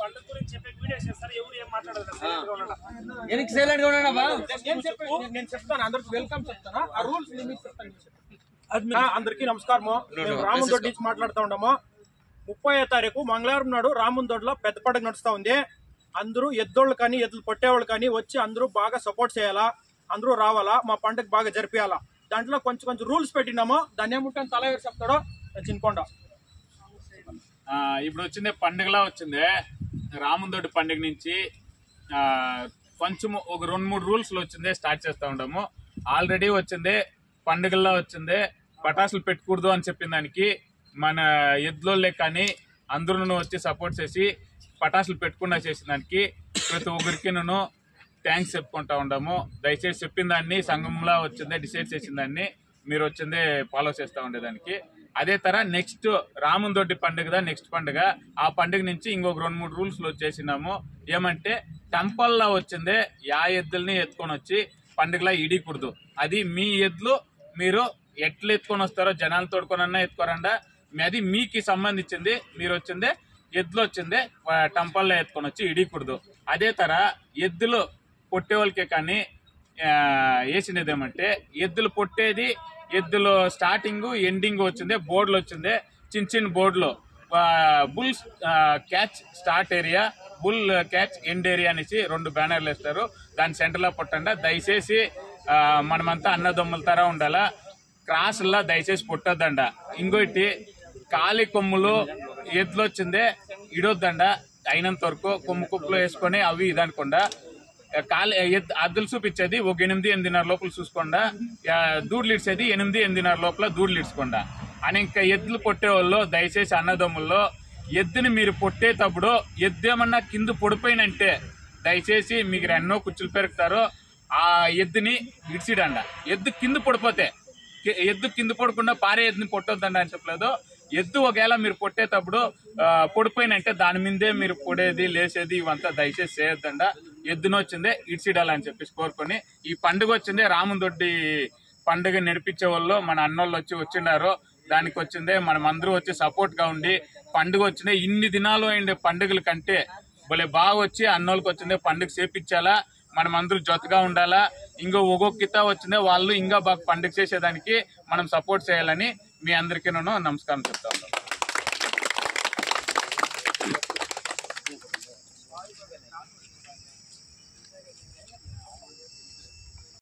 పండుగ గురించి చెప్పే వీడియోస్ చేస్తారు, ఎవరు ఏం మాట్లాడదు. నేను చెప్తాను, అందరికి వెల్కమ్ చెప్తాను. ఆ రూల్స్ లిమిట్ చెప్తాను. అందరికీ నమస్కారము. మేము రాముందొడ్డి నుంచి మాట్లాడుతూ ఉన్నాము. 30వ తారీఖు మంగళవారం నాడు రాముందొడ్లో పెద్ద పండుగ నడుస్తూ ఉంది. అందరూ ఎద్దోళ్ళు కానీ ఎద్దులు పట్టేవాళ్ళు కానీ వచ్చి అందరూ బాగా సపోర్ట్ చేయాలా, అందరూ రావాలా, మా పండుగ బాగా జరిపియాలా. దాంట్లో కొంచెం రూల్స్ పెట్టినాము. దాన్ని ఏముంటాను తల ఎవరు చెప్తాడో చిన్కొండ. ఇప్పుడు వచ్చింది పండుగలా వచ్చింది. రాముందొడ్డి పండుగ నుంచి కొంచెం ఒక 2-3 రూల్స్ వచ్చింది, స్టార్ట్ చేస్తూ ఉండము. ఆల్రెడీ వచ్చింది పండుగల్లో వచ్చింది, పటాసులు పెట్టకూడదు అని చెప్పిన దానికి మన ఎద్దులే కానీ అందరూ వచ్చి సపోర్ట్ చేసి పటాసులు పెట్టకుండా చేసిన దానికి ప్రతి ఒక్కరికి నేను థ్యాంక్స్ చెప్పుకుంటా ఉండము. దయచేసి చెప్పిన దాన్ని సంఘంలో వచ్చిందే డిసైడ్ చేసిన దాన్ని మీరు వచ్చిందే ఫాలో చేస్తూ ఉండేదానికి. అదే తర నెక్స్ట్ రాముందొడ్డి పండుగ నెక్స్ట్ పండుగ, ఆ పండుగ నుంచి ఇంకొక 2-3 రూల్స్ వచ్చేసినాము. ఏమంటే టెంపల్లో వచ్చిందే యా ఎద్దుల్ని ఎత్తుకొని వచ్చి పండుగలా ఇడికూడదు. అది మీ ఎద్దులు మీరు ఎట్లా ఎత్తుకొని వస్తారో జనాలు తోడుకొనన్నా ఎత్తుకోరండా, అది మీకు సంబంధించింది. మీరు వచ్చిందే ఎద్దులు వచ్చిందే టెంపల్లో ఎత్తుకొని వచ్చి ఇడికూడదు. అదే తర ఎద్దులు పొట్టే వాళ్ళకే కానీ వేసినది ఏమంటే ఎద్దులు పొట్టేది ఎద్దులు స్టార్టింగ్ ఎండింగ్ వచ్చిందే బోర్డులు వచ్చిందే చిన్న బోర్డులో bull catch start area, bull catch end area అనేసి 2 బ్యానర్లు వేస్తారు. దాని సెంటర్లో పొట్టండా. దయచేసి మనమంతా అన్నదమ్ముల తర ఉండాలా, క్రాసుల్లో దయచేసి పుట్టొద్దండ. ఇంకోటి కాలి కొమ్ములు ఎద్దులు వచ్చిందే ఇడొద్దండ. అయినంత వరకు కొమ్ము కుప్పలో వేసుకొని అవి ఇదనుకుండా అద్దులు చూపించేది ఒక 8-8:30 లోపల చూసుకోండా. దూడ్లు ఇడ్చేది 8-8:30 లోపల దూడ్లు ఇడ్చుకోండా అని. ఇంకా ఎద్దులు పొట్టేవాళ్ళు దయచేసి అన్నదమ్ముల్లో ఎద్దుని మీరు పొట్టేటప్పుడు ఎద్దు ఏమన్నా కింద పొడిపోయినంటే దయచేసి మీకు ఎన్నో కుచ్చులు పెరుగుతారో ఆ ఎద్దుని ఇడిచిడండ. ఎద్దు కింద పడిపోతే ఎద్దు కింద పడకుండా పారే ఎద్దుని పొట్టొద్దండ అని చెప్పలేదు. ఎద్దు ఒకవేళ మీరు పొట్టేటప్పుడు పొడిపోయినంటే దాని మీదే మీరు పొడేది లేసేది ఇవంతా దయచేసి చేయొద్దండ. ఎద్దును వచ్చిందే ఇడిచిడాలని చెప్పేసి కోరుకొని ఈ పండుగ వచ్చిందే రాముందొడ్డి పండుగ నడిపించే వాళ్ళు మన అన్నోళ్ళు వచ్చిన్నారు. దానికి వచ్చిందే మనం అందరూ వచ్చి సపోర్ట్ గా ఉండి పండుగ వచ్చిందే ఇన్ని దినాలు అయిండే పండుగల కంటే భలే బాగా వచ్చి అన్నోళ్ళకి వచ్చిందే పండుగ చేపించాలా, మనం అందరూ జొతగా ఉండాలా. ఇంకో ఒక్కొక్క వచ్చిందే వాళ్ళు ఇంకా బాగా పండుగ చేసేదానికి మనం సపోర్ట్ చేయాలని మీ అందరికీ నేను నమస్కారం చెప్తా ఉన్నాను.